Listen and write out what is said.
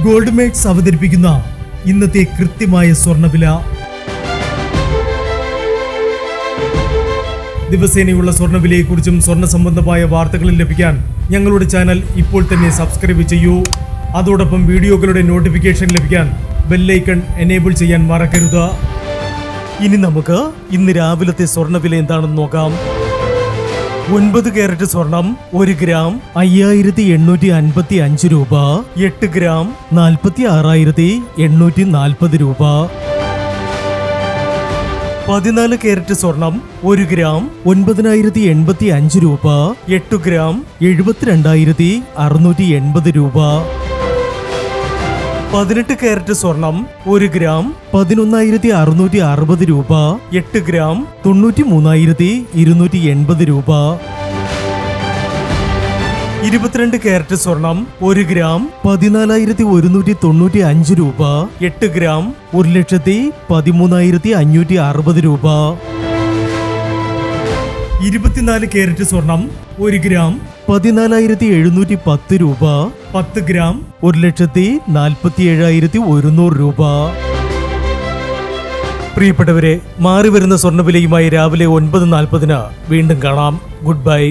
Gold makes അവതരിപ്പിക്കുന്ന ഇന്നത്തെ കൃത്യമായ സ്വർണ്ണവില. ദിവസേനയുള്ള സ്വർണ്ണവിലയെക്കുറിച്ചും സ്വർണ്ണ സംബന്ധമായ വാർത്തകളും ലഭിക്കാൻ ഞങ്ങളുടെ ചാനൽ ഇപ്പോൾ തന്നെ സബ്സ്ക്രൈബ് ചെയ്യൂ. അതോടൊപ്പം വീഡിയോകളുടെ നോട്ടിഫിക്കേഷൻ ലഭിക്കാൻ ബെല്ലൈക്കൺ എനേബിൾ ചെയ്യാൻ മറക്കരുത്. ഇനി നമുക്ക് ഇന്ന് രാവിലത്തെ സ്വർണ്ണവില എന്താണെന്ന് നോക്കാം. 9 കാരറ്റ് സ്വർണം 1 ഗ്രാം 5855 രൂപ. 8 ഗ്രാം 46,840 രൂപ. 14 കാരറ്റ് സ്വർണം 1 ഗ്രാം 9,085 രൂപ. 8 ഗ്രാം 72,680 രൂപ. 18 കാരറ്റ് സ്വർണം 1 ഗ്രാം 11,660 രൂപ. 8 ഗ്രാം 93,280 രൂപ. 22 കാരറ്റ് സ്വർണം 1 ഗ്രാം 14,195 രൂപ. 8 ഗ്രാം 1,13,560 രൂപ. 24 കാരറ്റ് സ്വർണം 1 ഗ്രാം 14,710 രൂപ. 10 ഗ്രാം 1,47,100 രൂപ. പ്രിയപ്പെട്ടവരെ, മാറിവരുന്ന സ്വർണ്ണവിലയുമായി രാവിലെ 9:40 വീണ്ടും കാണാം. Good bye.